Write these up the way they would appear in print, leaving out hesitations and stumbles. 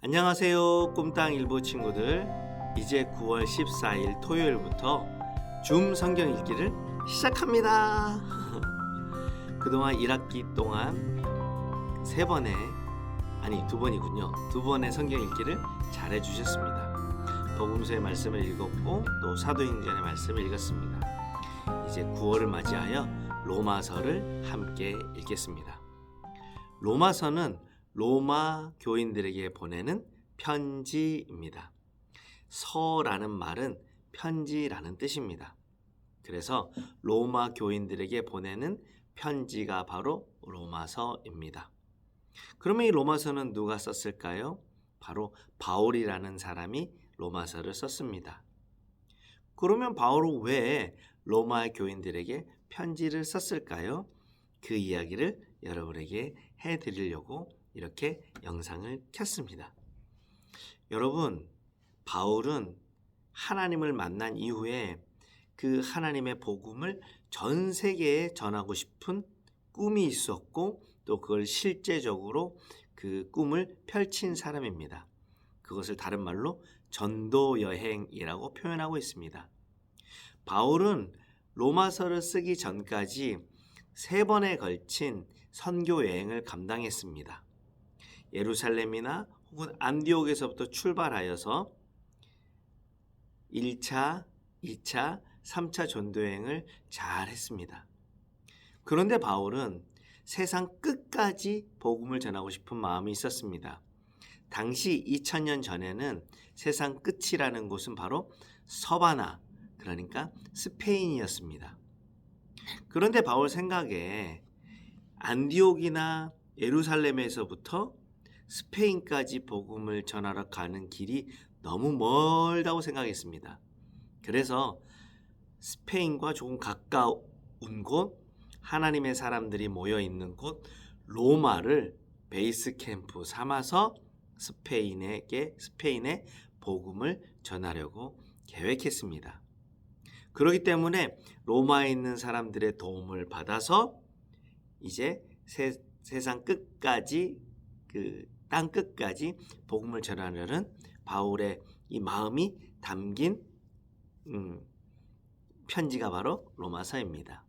안녕하세요, 꿈땅 일부 친구들. 이제 9월 14일 토요일부터 줌 성경 읽기를 시작합니다. 그동안 1학기 동안 3번의 아니 2번이군요. 2번의 성경 읽기를 잘 해주셨습니다. 복음서의 말씀을 읽었고 또 사도행전의 말씀을 읽었습니다. 이제 9월을 맞이하여 로마서를 함께 읽겠습니다. 로마서는 로마 교인들에게 보내는 편지입니다. 서라는 말은 편지라는 뜻입니다. 그래서 로마 교인들에게 보내는 편지가 바로 로마서입니다. 그러면 이 로마서는 누가 썼을까요? 바로 바울이라는 사람이 로마서를 썼습니다. 그러면 바울은 왜 로마 교인들에게 편지를 썼을까요? 그 이야기를 여러분에게 해드리려고 이렇게 영상을 켰습니다. 여러분, 바울은 하나님을 만난 이후에 그 하나님의 복음을 전 세계에 전하고 싶은 꿈이 있었고 또 그걸 실제적으로 그 꿈을 펼친 사람입니다. 그것을 다른 말로 전도 여행이라고 표현하고 있습니다. 바울은 로마서를 쓰기 전까지 3번에 걸친 선교 여행을 감당했습니다. 예루살렘이나 혹은 안디옥에서부터 출발하여서 1차, 2차, 3차 전도여행을 잘 했습니다. 그런데 바울은 세상 끝까지 복음을 전하고 싶은 마음이 있었습니다. 당시 2000년 전에는 세상 끝이라는 곳은 바로 서바나, 그러니까 스페인이었습니다. 그런데 바울 생각에 안디옥이나 예루살렘에서부터 스페인까지 복음을 전하러 가는 길이 너무 멀다고 생각했습니다. 그래서 스페인과 조금 가까운 곳, 하나님의 사람들이 모여 있는 곳 로마를 베이스 캠프 삼아서 스페인에 복음을 전하려고 계획했습니다. 그렇기 때문에 로마에 있는 사람들의 도움을 받아서 이제 세상 끝까지 땅 끝까지 복음을 전하려는 바울의 이 마음이 담긴 편지가 바로 로마서입니다.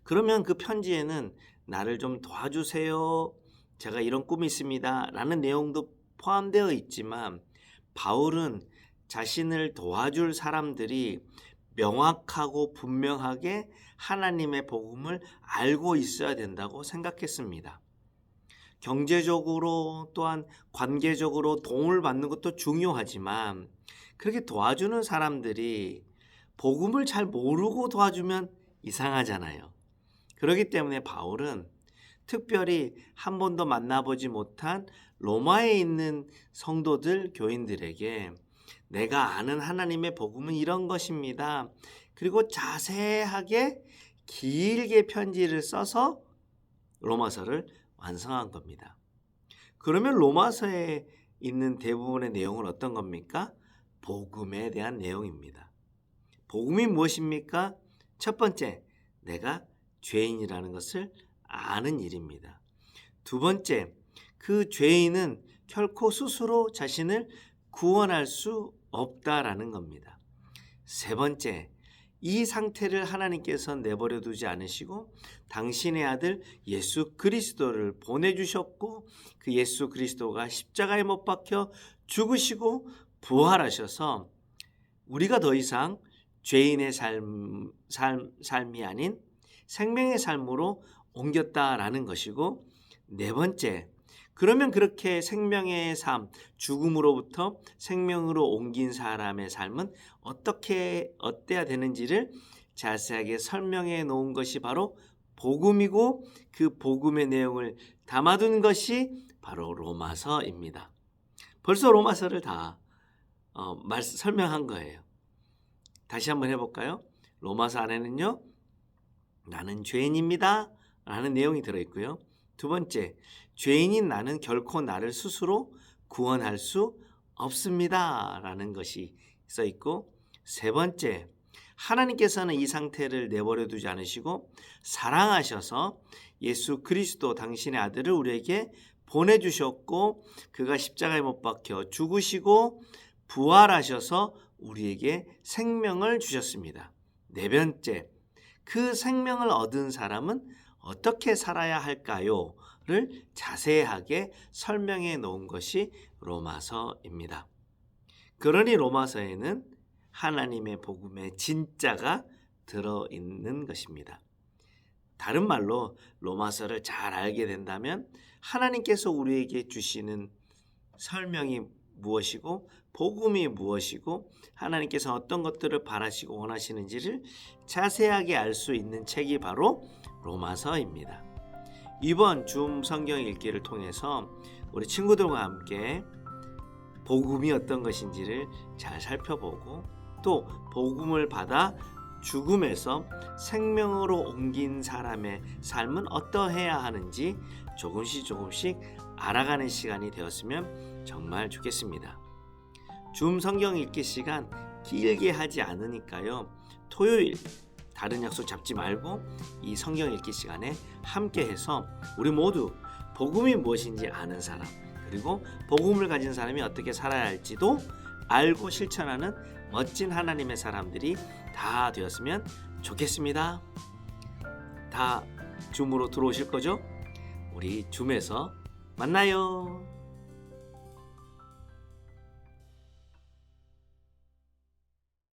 그러면 그 편지에는 나를 좀 도와주세요, 제가 이런 꿈이 있습니다 라는 내용도 포함되어 있지만 바울은 자신을 도와줄 사람들이 명확하고 분명하게 하나님의 복음을 알고 있어야 된다고 생각했습니다. 경제적으로 또한 관계적으로 도움을 받는 것도 중요하지만 그렇게 도와주는 사람들이 복음을 잘 모르고 도와주면 이상하잖아요. 그렇기 때문에 바울은 특별히 한 번도 만나보지 못한 로마에 있는 성도들, 교인들에게 내가 아는 하나님의 복음은 이런 것입니다. 그리고 자세하게 길게 편지를 써서 로마서를 완성한 겁니다. 그러면 로마서에 있는 대부분의 내용은 어떤 겁니까? 복음에 대한 내용입니다. 복음이 무엇입니까? 첫 번째, 내가 죄인이라는 것을 아는 일입니다. 두 번째, 그 죄인은 결코 스스로 자신을 구원할 수 없다라는 겁니다. 세 번째, 이 상태를 하나님께서 내버려 두지 않으시고 당신의 아들 예수 그리스도를 보내주셨고 그 예수 그리스도가 십자가에 못 박혀 죽으시고 부활하셔서 우리가 더 이상 죄인의 삶이 아닌 생명의 삶으로 옮겼다라는 것이고, 네 번째, 그러면 그렇게 생명의 삶, 죽음으로부터 생명으로 옮긴 사람의 삶은 어때야 되는지를 자세하게 설명해 놓은 것이 바로 복음이고 그 복음의 내용을 담아둔 것이 바로 로마서입니다. 벌써 로마서를 다 설명한 거예요. 다시 한번 해볼까요? 로마서 안에는요, 나는 죄인입니다 라는 내용이 들어있고요. 두 번째, 죄인인 나는 결코 나를 스스로 구원할 수 없습니다 라는 것이 써있고, 세 번째, 하나님께서는 이 상태를 내버려 두지 않으시고 사랑하셔서 예수 그리스도 당신의 아들을 우리에게 보내주셨고 그가 십자가에 못 박혀 죽으시고 부활하셔서 우리에게 생명을 주셨습니다. 네 번째, 그 생명을 얻은 사람은 어떻게 살아야 할까요? 를 자세하게 설명해 놓은 것이 로마서입니다. 그러니 로마서에는 하나님의 복음의 진짜가 들어있는 것입니다. 다른 말로 로마서를 잘 알게 된다면 하나님께서 우리에게 주시는 설명이 무엇이고 복음이 무엇이고 하나님께서 어떤 것들을 바라시고 원하시는지를 자세하게 알 수 있는 책이 바로 로마서입니다. 이번 줌 성경 읽기를 통해서 우리 친구들과 함께 복음이 어떤 것인지를 잘 살펴보고 또 복음을 받아 죽음에서 생명으로 옮긴 사람의 삶은 어떠해야 하는지 조금씩 알아가는 시간이 되었으면 정말 좋겠습니다. 줌 성경 읽기 시간 길게 하지 않으니까요. 토요일 다른 약속 잡지 말고 이 성경 읽기 시간에 함께 해서 우리 모두 복음이 무엇인지 아는 사람 그리고 복음을 가진 사람이 어떻게 살아야 할지도 알고 실천하는 멋진 하나님의 사람들이 다 되었으면 좋겠습니다. 다 줌으로 들어오실 거죠? 우리 줌에서 만나요.